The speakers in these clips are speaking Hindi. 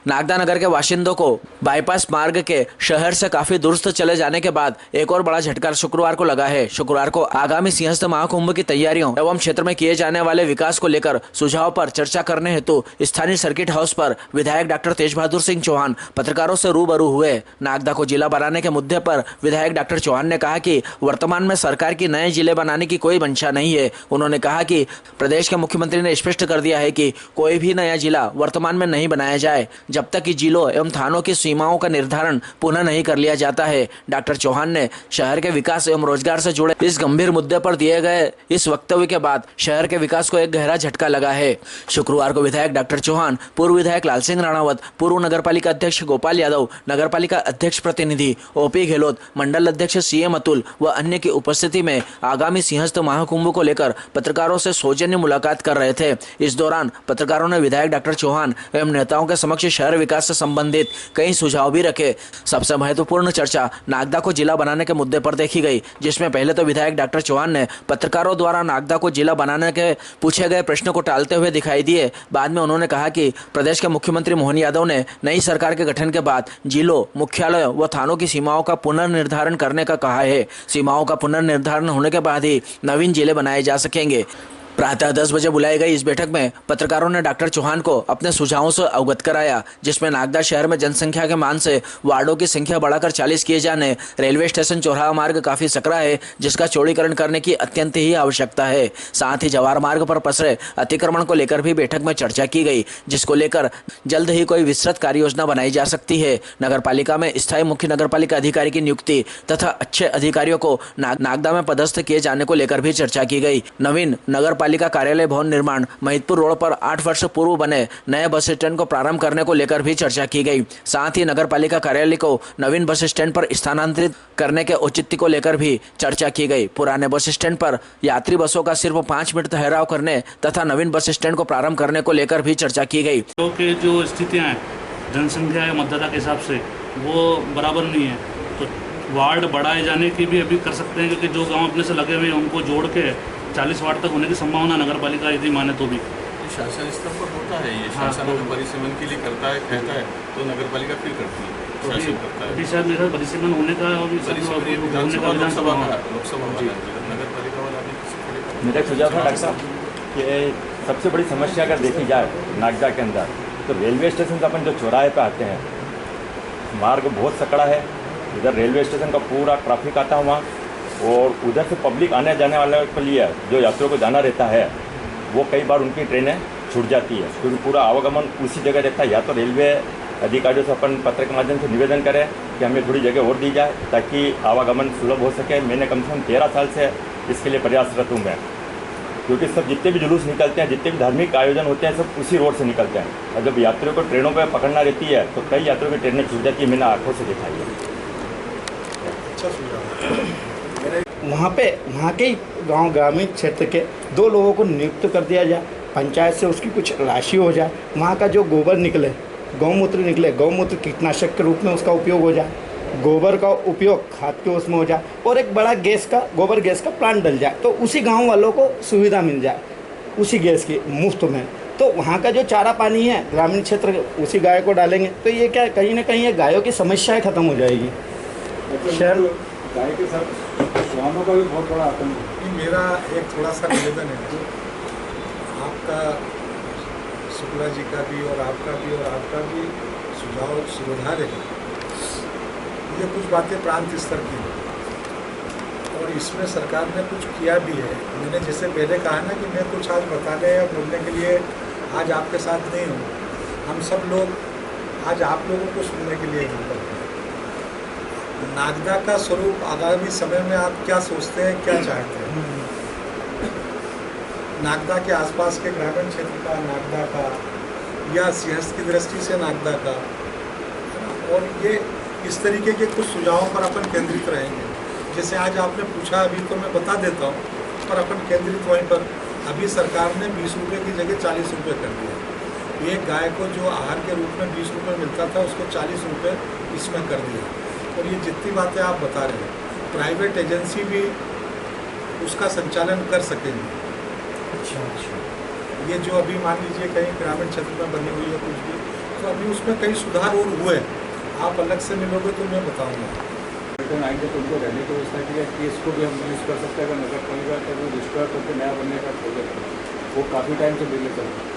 नागदा नगर के बाशिंदों को बाईपास मार्ग के शहर से काफी दूरस्थ चले जाने के बाद एक और बड़ा झटका शुक्रवार को लगा है। शुक्रवार को आगामी सिंहस्थ महाकुंभ की तैयारियों एवं क्षेत्र में किए जाने वाले विकास को लेकर सुझाव पर चर्चा करने हेतु स्थानीय सर्किट हाउस पर विधायक डॉक्टर तेज बहादुर सिंह चौहान पत्रकारों से रूबरू हुए। नागदा को जिला बनाने के मुद्दे पर विधायक डॉक्टर चौहान ने कहा कि वर्तमान में सरकार की नए जिले बनाने की कोई मंशा नहीं है। उन्होंने कहा कि प्रदेश के मुख्यमंत्री ने स्पष्ट कर दिया है कि कोई भी नया जिला वर्तमान में नहीं बनाया जाए जब तक कि जिलों एवं थानों की सीमाओं का निर्धारण पुनः नहीं कर लिया जाता है। डॉक्टर चौहान ने शहर के विकास एवं रोजगार से जुड़े इस गंभीर मुद्दे पर दिए गए इस वक्तव्य के बाद शहर के विकास को एक गहरा झटका लगा है। शुक्रवार को विधायक डॉक्टर चौहान, पूर्व विधायक लाल सिंह राणावत, पूर्व नगरपालिका अध्यक्ष गोपाल यादव, नगरपालिका अध्यक्ष प्रतिनिधि ओपी गहलोत, मंडल अध्यक्ष सीएम अतुल व अन्य की उपस्थिति में आगामी सिंहस्थ महाकुंभ को लेकर पत्रकारों से सौजन्य मुलाकात कर रहे थे। इस दौरान पत्रकारों ने विधायक डॉक्टर चौहान एवं नेताओं के समक्ष शहर विकास से संबंधित कई सुझाव भी रखे। सबसे महत्वपूर्ण चर्चा नागदा को जिला बनाने के मुद्दे पर देखी गई, जिसमें पहले तो विधायक डॉक्टर चौहान ने पत्रकारों द्वारा नागदा को जिला बनाने के पूछे गए प्रश्न को टालते हुए दिखाई दिए। बाद में उन्होंने कहा कि प्रदेश के मुख्यमंत्री मोहन यादव ने नई सरकार के गठन के बाद जिलों, मुख्यालयों व थानों की सीमाओं का पुनर्निर्धारण करने का कहा है। सीमाओं का पुनर्निर्धारण होने के बाद ही नवीन जिले बनाए जा सकेंगे। प्रातः 10 बजे बुलाई गई इस बैठक में पत्रकारों ने डॉक्टर चौहान को अपने सुझावों से अवगत कराया, जिसमें नागदा शहर में जनसंख्या के मान से वार्डों की संख्या बढ़ाकर 40 किए जाने, रेलवे स्टेशन चौराहा मार्ग काफी सकरा है जिसका चौड़ीकरण करने की अत्यंत ही आवश्यकता है। साथ ही जवाहर मार्ग पर पसरे अतिक्रमण को लेकर भी बैठक में चर्चा की गई, जिसको लेकर जल्द ही कोई विस्तृत कार्य योजना बनाई जा सकती है। नगर पालिका में स्थायी मुख्य नगरपालिका अधिकारी की नियुक्ति तथा अच्छे अधिकारियों को नागदा में पदस्थ किए जाने को लेकर भी चर्चा की गई। नवीन नगर पालिका कार्यालय भवन निर्माण, महिदपुर रोड पर 8 वर्ष पूर्व बने नए बस स्टैंड को प्रारंभ करने को लेकर भी चर्चा की गई। साथ ही नगर पालिका कार्यालय को नवीन बस स्टैंड पर स्थानांतरित करने के औचित्य को लेकर भी चर्चा की गई। पुराने बस स्टैंड पर यात्री बसों का सिर्फ 5 मिनट ठहराव करने तथा नवीन बस स्टैंड को प्रारंभ करने को लेकर भी चर्चा की गई। तो के जो स्थितियाँ हैं जनसंख्या या मतदाता के हिसाब से वो बराबर नहीं है, तो वार्ड बढ़ाए जाने की भी अभी कर सकते हैं, क्योंकि जो गाँव अपने से लगे हुए हैं उनको जोड़ के 40 वार्ड तक होने की संभावना नगर पालिका यदि माने तो भी शासन स्तर पर होता है। ये शासन अगर परिसीमन के लिए करता है, कहता है तो नगर पालिका फिर करती है, शासन करता है। शायद मेरा परिसीमन होने का लोकसभा नगर पालिका वाला भी। मेरा सुझाव था डॉक्टर साहब कि सबसे बड़ी समस्या अगर देखी जाए नागदा के अंदर तो रेलवे स्टेशन का अपन जो चौराहे पे आते हैं, मार्ग बहुत सकड़ा है। इधर रेलवे स्टेशन का पूरा ट्रैफिक आता है वहाँ, और उधर से पब्लिक आने जाने वाले के लिए जो यात्रियों को जाना रहता है वो कई बार उनकी ट्रेनें छूट जाती है, क्योंकि पूरा आवागमन उसी जगह रहता है। या तो रेलवे अधिकारियों से अपन पत्र के माध्यम से निवेदन करें कि हमें थोड़ी जगह और दी जाए ताकि आवागमन सुलभ हो सके। मैंने कम से कम 13 साल से इसके लिए प्रयासरत हूँ मैं, क्योंकि सब जितने भी जुलूस निकलते हैं, जितने भी धार्मिक आयोजन होते हैं, सब उसी रोड से निकलते हैं। और जब यात्रियों को ट्रेनों पर पकड़ना रहती है तो कई यात्रियों की ट्रेनें छूट जाती है। मैंने आँखों से देखा है। वहाँ के ही गांव ग्रामीण क्षेत्र के 2 लोगों को नियुक्त कर दिया जाए, पंचायत से उसकी कुछ राशि हो जाए। वहाँ का जो गोबर निकले, गौमूत्र निकले, गौमूत्र कीटनाशक के रूप में उसका उपयोग हो जाए, गोबर का उपयोग खाद के उसमें हो जाए, और एक बड़ा गोबर गैस का प्लांट डल जाए, तो उसी गाँव वालों को सुविधा मिल जाए उसी गैस की मुफ्त में। तो वहाँ का जो चारा पानी है ग्रामीण क्षेत्र उसी गाय को डालेंगे, तो ये क्या कहीं ना कहीं ये गायों की समस्याएँ ख़त्म हो जाएगी। शहर गाय के साथ श्वानों का भी बहुत बड़ा आतंक है। मेरा एक थोड़ा सा निवेदन है, जो आपका शुक्ला जी का भी और आपका भी सुधार है। ये कुछ बातें प्रांत स्तर की हैं और इसमें सरकार ने कुछ किया भी है। मैंने जैसे पहले कहा ना कि मैं कुछ आज बताने या बोलने के लिए आज आपके साथ नहीं हूँ। हम सब लोग आज आप लोगों को सुनने के लिए यहाँ पर हैं। नागदा का स्वरूप आगामी समय में आप क्या सोचते हैं, क्या चाहते हैं? नागदा के आसपास के ग्रामीण क्षेत्र का नागदा का, या सिंहस्थ की दृष्टि से नागदा का, और ये इस तरीके के कुछ सुझावों पर अपन केंद्रित रहेंगे। जैसे आज आपने पूछा, अभी तो मैं बता देता हूँ, पर अपन केंद्रित वहीं पर। अभी सरकार ने 20 रुपये की जगह 40 रुपये कर दिया। एक गाय को जो आहार के रूप में 20 रुपये मिलता था उसको 40 रुपये इसमें कर दिया। और ये जितनी बातें आप बता रहे हैं, प्राइवेट एजेंसी भी उसका संचालन कर सकेंगे। अच्छा। ये जो अभी मान लीजिए कहीं ग्रामीण क्षेत्र में बनी हुई है कुछ भी, तो अभी उसमें कई सुधार और हुए हैं। आप अलग से मिलोगे तो मैं बताऊँगा। रिटर्न आएंगे तो उनको रहने की व्यवस्था की है कि इसको भी हम यूज़ कर सकते हैं। अगर नगर पालिका का वो डिस्ट्रॉय करके नया बनने का प्रोजेक्ट वो काफ़ी टाइम से डिले चल रहा है,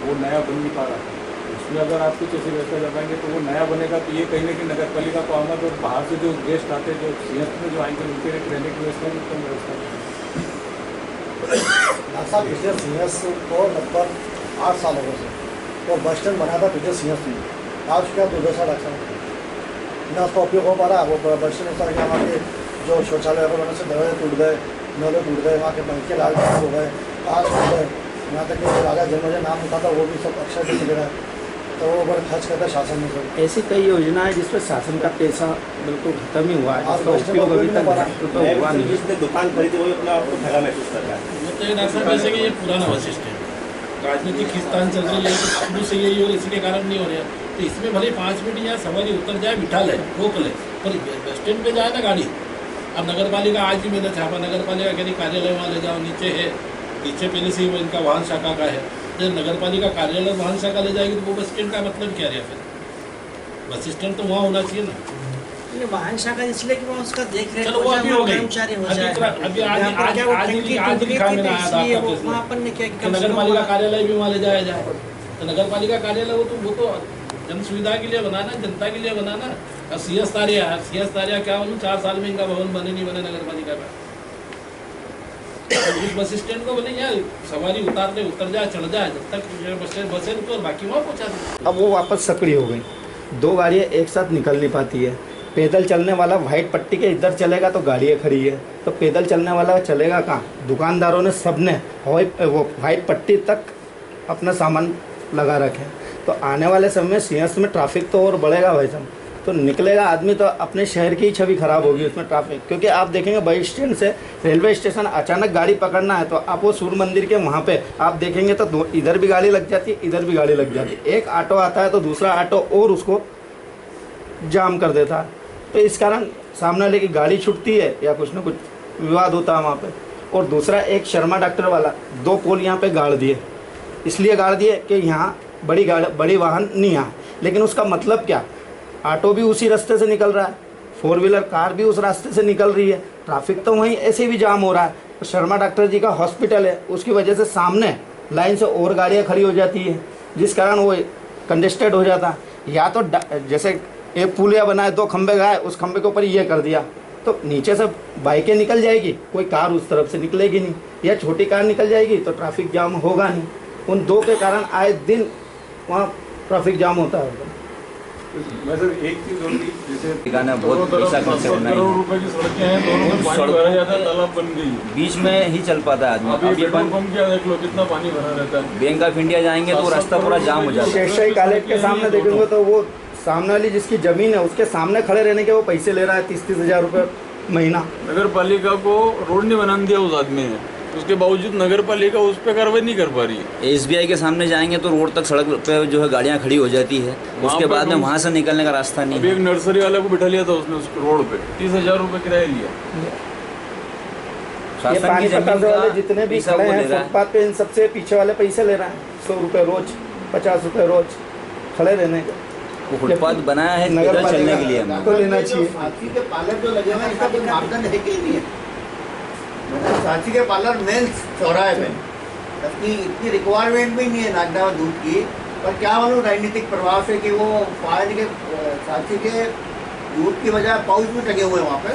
वो नया बन नहीं पा रहा है। उसमें अगर आप कुछ ऐसी व्यवस्था करवाएंगे तो वो नया बनेगा, तो ये कहीं ना कहीं नगर पालिका को आना, तो बाहर से जो गेस्ट आते हैं, जो सिंहस्थ में जो आएंगे, उनके रहने की व्यवस्था भी उत्तम व्यवस्था है। डॉक्टर साहब पिछले सिंहस्थ को लगभग 8 साल हो गए से और बस स्टैंड बना था पिछले सिंहस्थ में। आज उसका दुर्दशा डॉक्टर साहब ना उसका उपयोग हो पा रहा। वो बस स्टैंड इस तरह के वहाँ के जो शौचालय वगैरह से दरवाजे टूट गए, नले टूट गए, वहाँ के पंखे लाल हो गए, आज टूट गए। यहाँ तक कि राजा जन्मजय नाम होता था वो भी सब अक्षर नहीं मिल रहा है। तो वो बड़ा खर्च करता है शासन में सब। ऐसी कई योजनाएं जिस पर शासन का पैसा बिल्कुल खत्म ही हुआ है, जिसका उपयोग अभी तक तो हुआ नहीं। जिसने दुकान खरीदी वही अपने आप को ठगा महसूस कर रहा है। तो डॉक्टर साहब जैसे कि ये पुराना बस स्टैंड राजनीतिक खिस्तान चल रही है, तो शुरू से यही और इसी के कारण नहीं हो रहा है। तो इसमें भले 5 मिनट यहाँ सवारी उतर जाए, बिठा ले, रोक ले, पर बस स्टैंड पे जाए ना गाड़ी। अब नगर पालिका आज ही मैंने छापा, नगर पालिका कहीं कार्यालय वहाँ ले जाओ, नीचे है, पीछे पहले से ही वो इनका वाहन शाखा का है। जब नगर पालिका कार्यालय वाहन शाखा ले जाएगी तो वो बस स्टैंड का मतलब क्या रहा फिर? बस स्टैंड तो वहाँ होना चाहिए ना। वाहन शाखा इसलिए कि वहाँ उसका देख रेख चलो वो अभी हो गई, कर्मचारी हो अभी जाए। वहाँ अपन ने क्या कि नगर पालिका कार्यालय भी वहाँ ले जाया जाए। तो नगर पालिका कार्यालय वो तो जन सुविधा के लिए बनाना, जनता के लिए बनाना। और सीएस तारिया क्या बोलूँ, 4 साल में इनका भवन बने नहीं बने नगर पालिका का। तो बस स्टैंड को बोले यार सवारी उतर जाए, चढ़ जाए, जब तक बसें रुको और बाकी वहाँ पहुँचा दे। अब वो वापस सक्रिय हो गई, 2 गाड़ियाँ एक साथ निकल नहीं पाती है। पैदल चलने वाला वाइट पट्टी के इधर चलेगा तो गाड़ियाँ खड़ी है, तो पैदल चलने वाला चलेगा कहाँ? दुकानदारों ने सबने वो वाइट पट्टी तक अपना सामान लगा रखे। तो आने वाले समय में सिंहस्थ में ट्रैफिक तो और बढ़ेगा भाई साहब। तो निकलेगा आदमी तो अपने शहर की ही छवि खराब होगी उसमें ट्रैफिक। क्योंकि आप देखेंगे बस स्टैंड से रेलवे स्टेशन अचानक गाड़ी पकड़ना है तो आप वो सूर्य मंदिर के वहाँ पे आप देखेंगे तो इधर भी गाड़ी लग जाती है, इधर भी गाड़ी लग जाती है। एक ऑटो आता है तो दूसरा ऑटो और उसको जाम कर देता है। तो इस कारण सामने वाले की गाड़ी छूटती है या कुछ ना कुछ विवाद होता है वहाँ पे। और दूसरा एक शर्मा डॉक्टर वाला 2 पोल यहाँ पे गाड़ दिए, इसलिए गाड़ दिए कि यहाँ बड़ी वाहन नहीं आए। लेकिन उसका मतलब क्या? ऑटो भी उसी रास्ते से निकल रहा है, 4 व्हीलर कार भी उस रास्ते से निकल रही है, ट्रैफिक तो वहीं ऐसे भी जाम हो रहा है। तो शर्मा डॉक्टर जी का हॉस्पिटल है, उसकी वजह से सामने लाइन से और गाड़ियाँ खड़ी हो जाती है, जिस कारण वो कंजेस्टेड हो जाता है। या तो जैसे एक पुलिया बनाए, 2 खंबे गए, उस खंबे के ऊपर ये कर दिया तो नीचे से बाइकें निकल जाएगी, कोई कार उस तरफ से निकलेगी नहीं, या छोटी कार निकल जाएगी तो ट्रैफिक जाम होगा नहीं। उन 2 के कारण आए दिन वहाँ ट्रैफिक जाम होता है। मैं सर एक चीज़ और थी, जैसे ठिकाना बहुत पैसा खर्च करना करोड़ रुपए की सड़कें हैं, दोनों में पानी भरा जाता है, तालाब बन गई, बीच में ही चल पाता है आदमी। अभी पेट्रोल पंप क्या देख लो कितना पानी भरा रहता है। बैंक ऑफ इंडिया जाएंगे तो रास्ता पूरा जाम हो जाता है। शेषशाही कॉलेज के सामने देखेंगे तो वो सामने वाली जिसकी ज़मीन है उसके सामने खड़े रहने के वो पैसे ले रहा है 30-30 हज़ार रुपये महीना। नगर पालिका को रोड नहीं बनाने दिया उस आदमी ने, उसके बावजूद नगर पालिका उस पर कार्रवाई नहीं कर पा रही है। SBI के सामने जाएंगे तो रोड तक सड़क पे जो है गाड़ियाँ खड़ी हो जाती है, उसके बाद में वहाँ से निकलने का रास्ता नहीं अभी है। एक नर्सरी वाले को बिठा लिया था उसने उस रोड पे, 30,000 रुपये किराया लिया। ये पानी पटाने वाले जितने भी पैसा खड़े वो हैं ले रहा है। फुटपाथ पे, इन सबसे पीछे वाले पैसे ले रहे हैं, 100 रुपये रोज, 50 रुपये रोज खड़े रहने के। वो फुटपाथ बनाया है नगर पैदल चलने पालिका के लिए हमने। तो लेना चाहिए। साथी के पार्लर जो लगे हुए हैं इसका कोई मापदंड है कि नहीं है? मतलब साथी के पार्लर मेन चौराहे में इतनी रिक्वायरमेंट भी नहीं है नागदा दूध की, पर क्या मालूम राजनीतिक प्रभाव से कि वो पानी के साथी के दूध की बजाय पाउच में टंगे हुए वहाँ पे,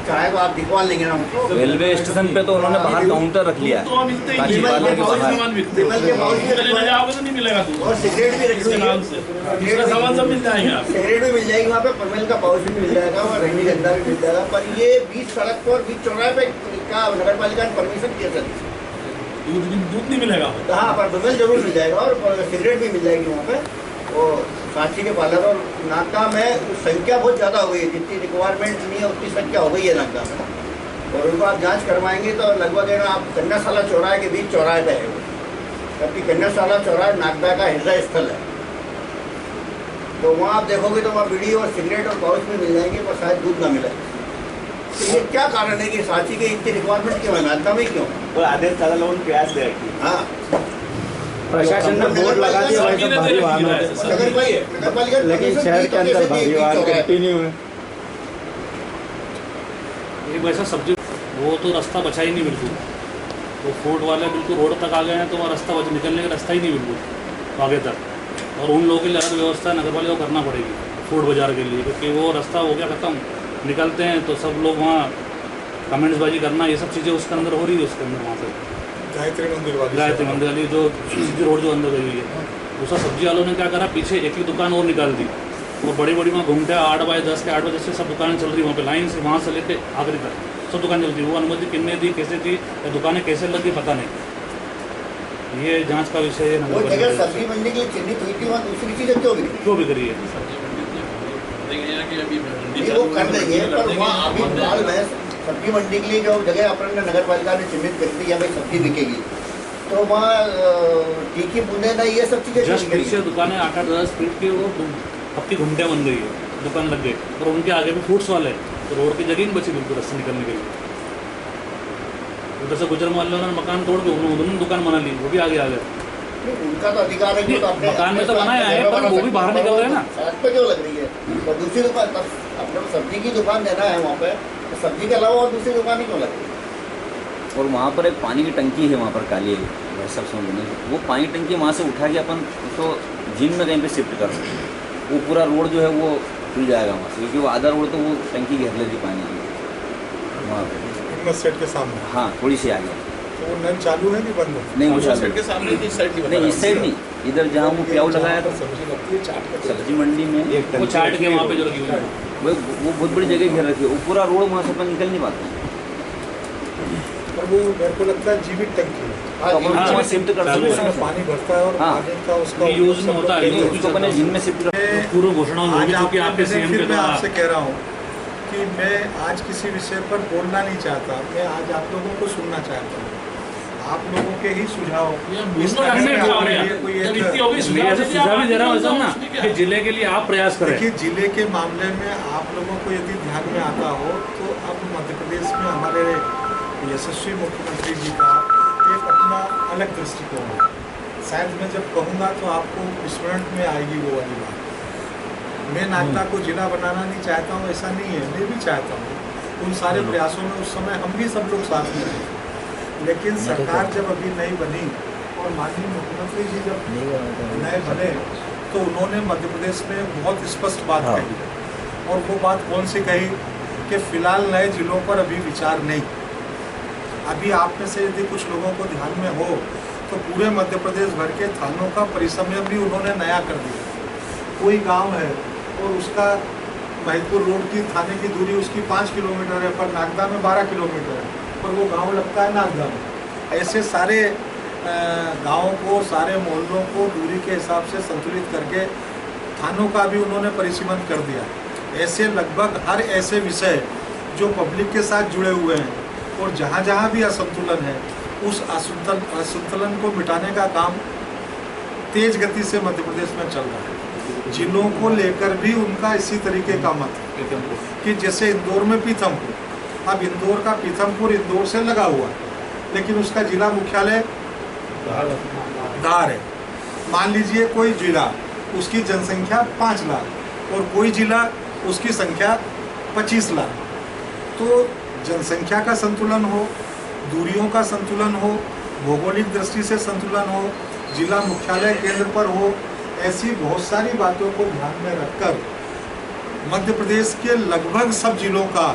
चाहे तो आप दिखवा लेंगे ना हमको। रेलवे स्टेशन पे तो उन्होंने बाहर काउंटर रख लिया तो मिलते ही कांची नहीं, पार्लर के बहुत बाहर। सामान बिकते हैं। विमल के पाउच में चले जाओगे तो नहीं मिलेगा दूध, और सिगरेट भी रखी इसके हुई नाम से दूसरा सामान सब मिल जाएगा आपको। सिगरेट भी मिल जाएगी वहाँ पे, परमेल का पाउच भी मिल जाएगा और रंगी गंदा भी मिल जाएगा। पर ये बीच सड़क पर बीच चौराहे पे क्या नगर पालिका ने परमिशन दिया सर? दूध नहीं मिलेगा। हाँ, पर परमेल जरूर मिल जाएगा और सिगरेट भी मिल जाएगी वहाँ पे। और साक्षी के पार्लर और नागदा में संख्या बहुत ज़्यादा हो गई है, जितनी रिक्वायरमेंट नहीं है उतनी संख्या हो गई है नागदा में। और उनको आप जांच करवाएंगे तो लगभग है ना, आप कन्याशाला चौराहे के बीच चौराहे पे है वो, जबकि कन्याशाला चौराहा नागदा का हृदय स्थल है। तो वहाँ आप देखोगे तो वहाँ बीड़ी और सिगरेट और पाउच में मिल जाएंगे, पर शायद दूध ना मिले। तो ये क्या कारण है कि साक्षी के इतनी रिक्वायरमेंट क्यों है, नागदा में क्यों? तो आदेश दादा लोगों ने प्रयास किया। हाँ, प्रशासन ने बोर्ड लगा दिया भाई सब भारी वाहनों के, लेकिन शहर के अंदर भारी वाहन कंटिन्यू है। एक वैसा सब्जी वो तो रास्ता बचा ही नहीं बिल्कुल, वो फूड वाले बिल्कुल रोड तक आ गए हैं, तो वहाँ रास्ता निकलने का रास्ता ही नहीं बिल्कुल आगे तक। और उन लोगों के लिए अलग व्यवस्था नगर पालिका को करना पड़ेगी फूड बाज़ार के लिए, क्योंकि वो रास्ता हो गया ख़त्म, निकलते हैं तो सब लोग वहाँ कमेंट्सबाजी करना, ये सब चीज़ें उसके अंदर हो रही है। उसके अंदर वहाँ पर गायत्री मंदिर वाली जो सीधी रोड जो अंदर गई हुई है, दूसरा सब्जी वालों ने क्या करा, पीछे एक ही दुकान और निकाल दी, और बड़ी बड़ी वहाँ घूमते 8 बाय 10 के 8 बजे से सब दुकानें चल रही वहाँ पे लाइन से, वहाँ से लेके आखिरी तक सब दुकानें चलती। वो अनुमति कितने दी, कैसे दी, या दुकानें कैसे लगी पता नहीं, ये जांच का विषय है। सब्जी मंडी के लिए चिन्हित हुई थी, वहाँ दूसरी चीज़ें क्यों बिक रही है? वो कर रही है, पर वहाँ अभी फिलहाल में सब्जी मंडी के लिए जो जगह अपन नगर पालिका ने चिन्हित कर दी है भाई सब्जी बिकेगी, तो वहाँ तीखी बूंदे ना ये सब चीज़ें जस्ट पीछे दुकानें 8-10 फीट की वो पक्की घुमटियाँ बन गई है, दुकान लग गई, और उनके आगे भी फ्रूट्स वाले हैं, तो रोड की जगह नहीं बची बिल्कुल रास्ते निकलने के लिए। उधर से गुजर वालों ने मकान तोड़ के उन्होंने दुकान बना ली, वो भी आगे आ गए। उनका तो अधिकार है, तो मकान में तो बनाया है, पर वो भी बाहर निकल रहे हैं ना। सड़क पे क्यों लग रही है? तो दूसरी दुकान अपने सब्जी की दुकान देना है वहाँ पे, तो सब्जी के अलावा और दूसरी दुकान ही क्यों लग रही है? और वहाँ पर एक पानी की टंकी है, वहाँ पर काली सब समझ, वो पानी टंकी वहाँ से उठा के अपन उसको जिम में कहीं पे शिफ्ट कर सकते हैं, वो पूरा रोड जो है वो खुल जाएगा वहाँ से, क्योंकि वो आधा रोड तो वो टंकी घेर लेती पानी की वहाँ पे सेट के सामने। हाँ, थोड़ी सी आगे। तो वो नल चालू है कि बंद है? नहीं, वो चालू सेट के सामने इस साइड की नहीं, इस साइड नहीं, इधर जहाँ वो प्याऊ लगाया था सब्जी लगती है, चाट सब्जी मंडी में, वो चाट के वहाँ पे जो लगी हुई है, वो बहुत बड़ी जगह घेर रखी है, वो पूरा रोड वहाँ से अपन निकल नहीं पाते हैं। और वो मेरे को लगता है जीवित टंकी है, तो शिफ्ट कर सकते हैं, पानी भरता है और पानी का उसका यूज में होता है, उसको अपने जिम में शिफ्ट कर। पूर्व घोषणा होगी जो कि आपके सीएम के द्वारा। आपसे कह रहा हूँ कि मैं आज किसी विषय पर बोलना नहीं चाहता, मैं आज आप लोगों को सुनना चाहता हूँ, आप लोगों के ही सुझाव जिले के लिए आप प्रयास करें। देखिए, जिले के मामले में आप लोगों को यदि ध्यान में आता हो तो अब मध्य प्रदेश में हमारे यशस्वी मुख्यमंत्री जी का एक अपना अलग दृष्टिकोण है। शायद मैं जब कहूँगा तो आपको स्मरण में आएगी वो वाली बात। मैं नागदा को जिला बनाना नहीं चाहता हूँ, ऐसा नहीं है, मैं भी चाहता हूँ उन सारे प्रयासों में उस समय हम भी सब लोग साथ में रहे, लेकिन सरकार जब अभी नई बनी और माननीय मुख्यमंत्री जी जब नए बने तो उन्होंने मध्य प्रदेश में बहुत स्पष्ट बात कही, और वो बात कौन सी कही कि फिलहाल नए जिलों पर अभी विचार नहीं। अभी आप में से यदि कुछ लोगों को ध्यान में हो तो पूरे मध्य प्रदेश भर के थानों का परिसमय भी उन्होंने नया कर दिया। कोई गांव है और उसका महिदपुर रोड की थाने की दूरी उसकी 5 किलोमीटर है, पर नागदा में 12 किलोमीटर है, पर वो गांव लगता है नागदा में। ऐसे सारे गाँवों को, सारे मोहल्लों को दूरी के हिसाब से संतुलित करके थानों का भी उन्होंने परिसीमन कर दिया। ऐसे लगभग हर ऐसे विषय जो पब्लिक के साथ जुड़े हुए हैं और जहाँ जहाँ भी असंतुलन है उस असंतुलन को मिटाने का काम तेज गति से मध्य प्रदेश में चल रहा है। जिलों को लेकर भी उनका इसी तरीके का मत है कि जैसे इंदौर में पीथमपुर, अब इंदौर का पीथमपुर इंदौर से लगा हुआ है, लेकिन उसका जिला मुख्यालय धार है। मान लीजिए कोई जिला उसकी जनसंख्या 5 लाख और कोई जिला उसकी संख्या 25 लाख, तो जनसंख्या का संतुलन हो, दूरियों का संतुलन हो, भौगोलिक दृष्टि से संतुलन हो, जिला मुख्यालय केंद्र पर हो, ऐसी बहुत सारी बातों को ध्यान में रखकर मध्य प्रदेश के लगभग सब जिलों का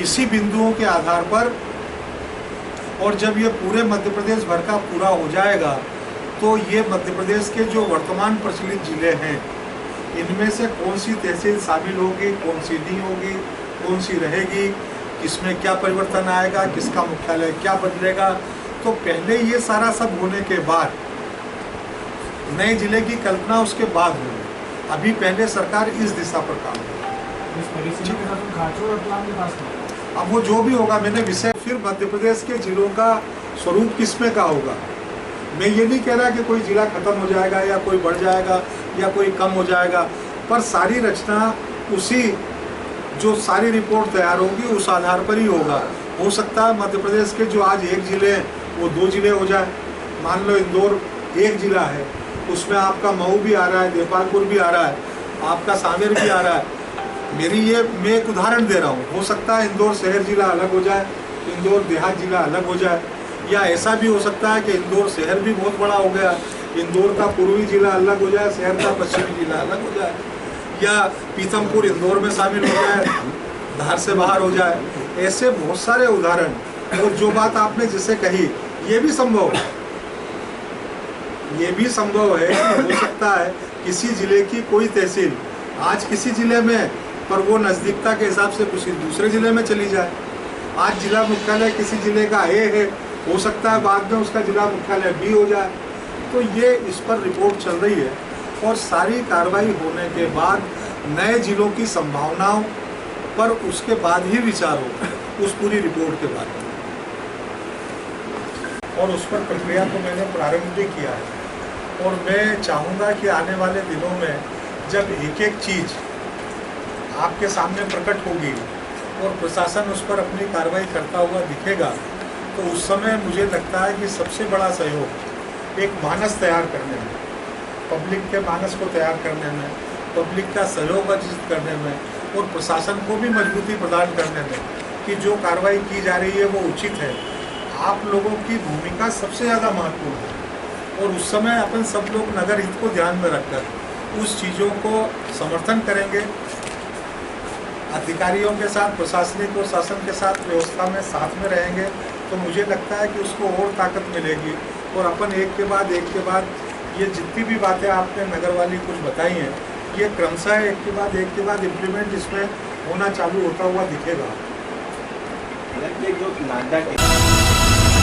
इसी बिंदुओं के आधार पर, और जब ये पूरे मध्य प्रदेश भर का पूरा हो जाएगा तो ये मध्य प्रदेश के जो वर्तमान प्रचलित जिले हैं इनमें से कौन सी तहसील शामिल होगी, कौन सी नहीं होगी, कौन सी रहेगी, किसमें क्या परिवर्तन आएगा, किसका मुख्यालय क्या बदलेगा, तो पहले ये सारा सब होने के बाद नए जिले की कल्पना उसके बाद होगी। अभी पहले सरकार इस दिशा पर काम करे। अब वो जो भी होगा, मैंने विषय फिर मध्य प्रदेश के जिलों का स्वरूप किसमें का होगा। मैं ये नहीं कह रहा कि कोई जिला खत्म हो जाएगा या कोई बढ़ जाएगा या कोई कम हो जाएगा, पर सारी रचना उसी जो सारी रिपोर्ट तैयार होगी उस आधार पर ही होगा। हो सकता है मध्य प्रदेश के जो आज 1 जिले हैं वो 2 जिले हो जाए। मान लो इंदौर एक जिला है, उसमें आपका मऊ भी आ रहा है, देपालपुर भी आ रहा है, आपका सांवेर भी आ रहा है। मैं एक उदाहरण दे रहा हूँ, हो सकता है इंदौर शहर जिला अलग हो जाए, इंदौर देहात जिला अलग हो जाए, या ऐसा भी हो सकता है कि इंदौर शहर भी बहुत बड़ा हो गया, इंदौर का पूर्वी जिला अलग हो जाए, शहर का पश्चिमी जिला अलग हो जाए, या पीथमपुर इंदौर में शामिल हो जाए, धार से बाहर हो जाए। ऐसे बहुत सारे उदाहरण, और जो बात आपने जिसे कही ये भी संभव है, ये भी संभव है कि हो सकता है किसी जिले की कोई तहसील आज किसी जिले में, पर वो नज़दीकता के हिसाब से किसी दूसरे जिले में चली जाए। आज जिला मुख्यालय किसी जिले का ए है, हो सकता है बाद में उसका जिला मुख्यालय बी हो जाए। तो ये इस पर रिपोर्ट चल रही है, और सारी कार्रवाई होने के बाद नए जिलों की संभावनाओं पर उसके बाद ही विचार होगा, उस पूरी रिपोर्ट के बाद। और उस पर प्रक्रिया को मैंने प्रारंभ भी किया है, और मैं चाहूँगा कि आने वाले दिनों में जब एक एक चीज़ आपके सामने प्रकट होगी और प्रशासन उस पर अपनी कार्रवाई करता हुआ दिखेगा, तो उस समय मुझे लगता है कि सबसे बड़ा सहयोग एक मानस तैयार करने में, पब्लिक के मानस को तैयार करने में, पब्लिक का सहयोग अर्जित करने में, और प्रशासन को भी मजबूती प्रदान करने में कि जो कार्रवाई की जा रही है वो उचित है। आप लोगों की भूमिका सबसे ज़्यादा महत्वपूर्ण है, और उस समय अपन सब लोग नगर हित को ध्यान में रखकर उस चीज़ों को समर्थन करेंगे, अधिकारियों के साथ, प्रशासनिक और शासन के साथ व्यवस्था में साथ में रहेंगे, तो मुझे लगता है कि उसको और ताकत मिलेगी। और अपन एक के बाद ये जितनी भी बातें आपने नगर वाली कुछ बताई हैं, ये क्रमशः एक के बाद इम्प्लीमेंट इसमें होना चालू होता हुआ दिखेगा। जो नागदा